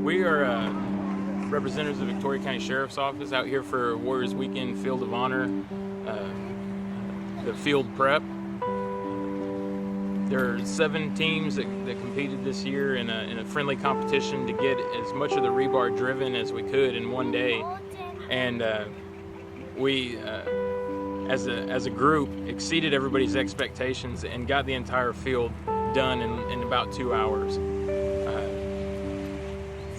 We are representatives of the Victoria County Sheriff's Office out here for Warriors Weekend Field of Honor, the field prep. There are 7 teams that competed this year in a friendly competition to get as much of the rebar driven as we could in one day. And we, as a group, exceeded everybody's expectations and got the entire field done in about 2 hours.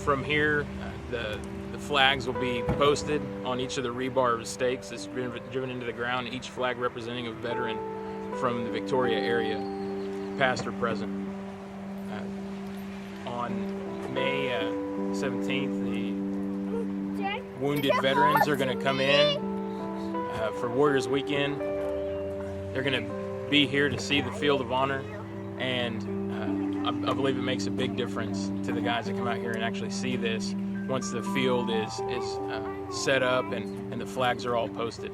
From here, the flags will be posted on each of the rebar stakes that's been driven into the ground, each flag representing a veteran from the Victoria area, past or present. On May 17th, the wounded veterans are going to come in for Warriors Weekend. They're going to be here to see the Field of Honor, and I believe it makes a big difference to the guys that come out here and actually see this once the field is set up and the flags are all posted.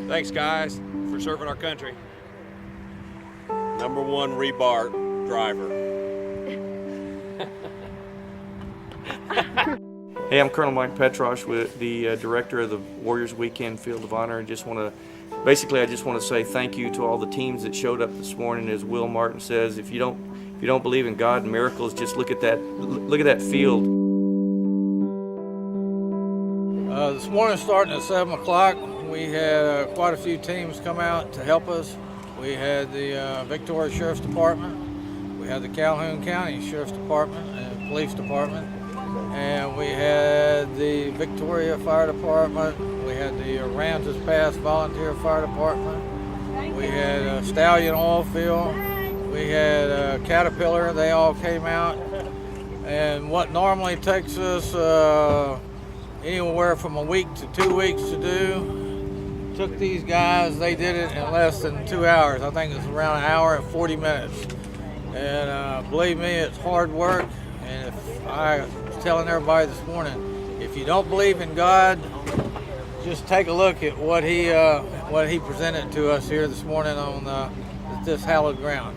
Thanks, guys, for serving our country. Number 1 rebar driver. Hey, I'm Colonel Mike Petrosh, with the director of the Warriors Weekend Field of Honor, and I just want to say thank you to all the teams that showed up this morning. As Will Martin says, if you don't believe in God and miracles, just look at that field. This morning, starting at 7 o'clock, we had quite a few teams come out to help us. We had the Victoria Sheriff's Department, we had the Calhoun County Sheriff's Department and Police Department, and we had the Victoria Fire Department, we had the Aransas Pass Volunteer Fire Department, we had Stallion Oil Field, we had Caterpillar. They all came out, and what normally takes us anywhere from a week to 2 weeks to do, took these guys, they did it in less than 2 hours. I think it's around an hour and 40 minutes. And believe me, it's hard work. And if I was telling everybody this morning, if you don't believe in God, just take a look at what he presented to us here this morning on this hallowed ground.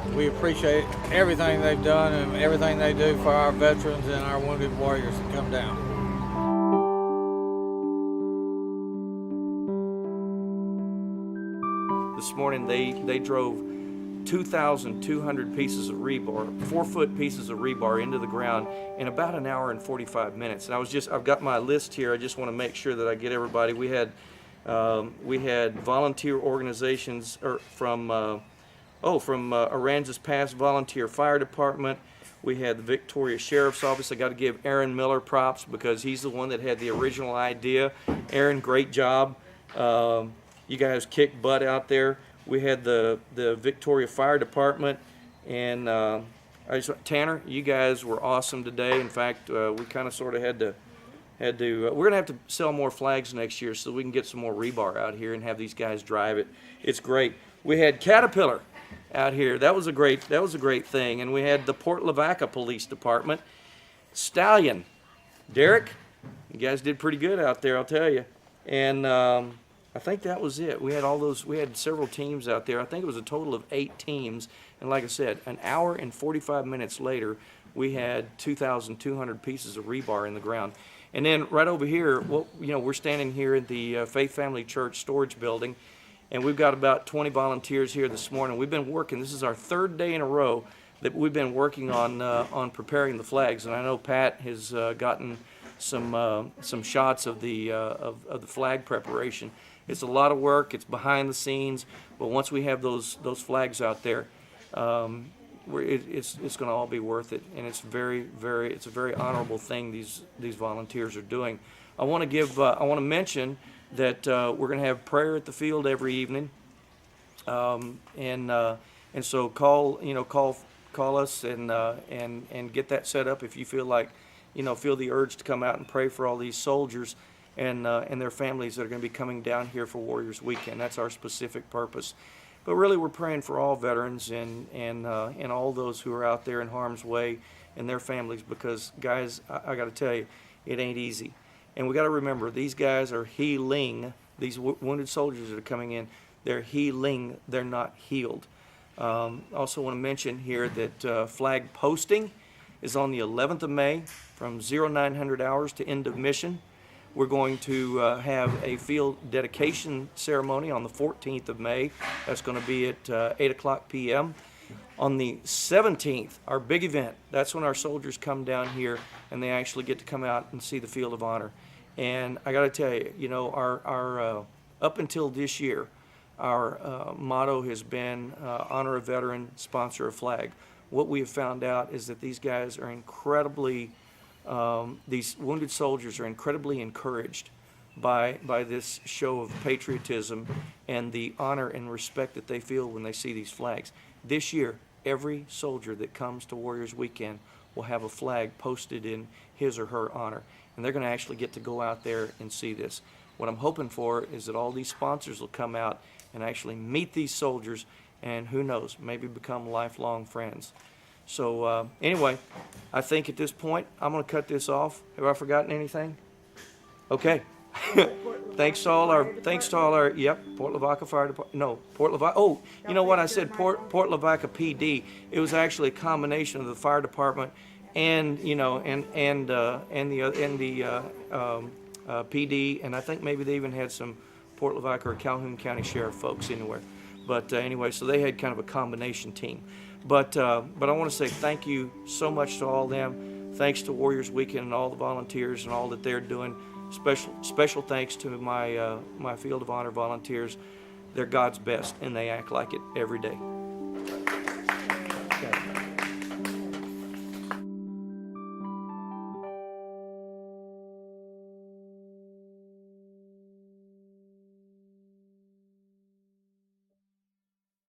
And we appreciate everything they've done and everything they do for our veterans and our wounded warriors that come down. This morning they drove 2,200 pieces of rebar, 4-foot pieces of rebar into the ground in about an hour and 45 minutes. And I've got my list here. I just want to make sure that I get everybody. We had volunteer organizations from Aransas Pass Volunteer Fire Department. We had the Victoria Sheriff's Office. I got to give Aaron Miller props because he's the one that had the original idea. Aaron, great job. You guys kicked butt out there. We had the Victoria Fire Department, and Tanner, you guys were awesome today. In fact, we kind of sort of had to. We're gonna have to sell more flags next year so we can get some more rebar out here and have these guys drive it. It's great. We had Caterpillar out here. That was a great thing. And we had the Port Lavaca Police Department. Stallion, Derek, you guys did pretty good out there, I'll tell you. And I think that was it. We had several teams out there. I think it was a total of 8 teams. And like I said, an hour and 45 minutes later, we had 2,200 pieces of rebar in the ground. And then right over here, we're standing here at the Faith Family Church storage building, and we've got about 20 volunteers here this morning. We've been working. This is our 3rd day in a row that we've been working on preparing the flags. And I know Pat has gotten some shots of the flag preparation. It's a lot of work. It's behind the scenes, but once we have those flags out there, it's going to all be worth it. And it's it's a very honorable thing these volunteers are doing. I want to mention that we're going to have prayer at the field every evening, and so call us and get that set up if you feel the urge to come out and pray for all these soldiers. and their families that are going to be coming down here for Warriors Weekend. That's our specific purpose. But really, we're praying for all veterans and all those who are out there in harm's way and their families, because, guys, I got to tell you, it ain't easy. And we got to remember, these guys are healing. These wounded soldiers that are coming in, they're healing. They're not healed. Also want to mention here that flag posting is on the 11th of May from 0900 hours to end of mission. We're going to have a field dedication ceremony on the 14th of May. That's going to be at 8 o'clock p.m. On the 17th, our big event, that's when our soldiers come down here and they actually get to come out and see the Field of Honor. And I got to tell you, you know, our up until this year, our motto has been honor a veteran, sponsor a flag. What we have found out is that these guys are incredibly, these wounded soldiers are incredibly encouraged by this show of patriotism and the honor and respect that they feel when they see these flags. This year, every soldier that comes to Warriors Weekend will have a flag posted in his or her honor. And they're going to actually get to go out there and see this. What I'm hoping for is that all these sponsors will come out and actually meet these soldiers and, who knows, maybe become lifelong friends. So anyway, I think at this point, I'm going to cut this off. Have I forgotten anything? Okay. Thanks to all our, yep, Port Lavaca Fire Department, no, Port Lavaca, oh, you know what I said, Port Lavaca PD. It was actually a combination of the fire department and, you know, and the PD, and I think maybe they even had some Port Lavaca or Calhoun County Sheriff folks anywhere. But anyway, so they had kind of a combination team. But I want to say thank you so much to all them. Thanks to Warriors Weekend and all the volunteers and all that they're doing. Special thanks to my Field of Honor volunteers. They're God's best, and they act like it every day.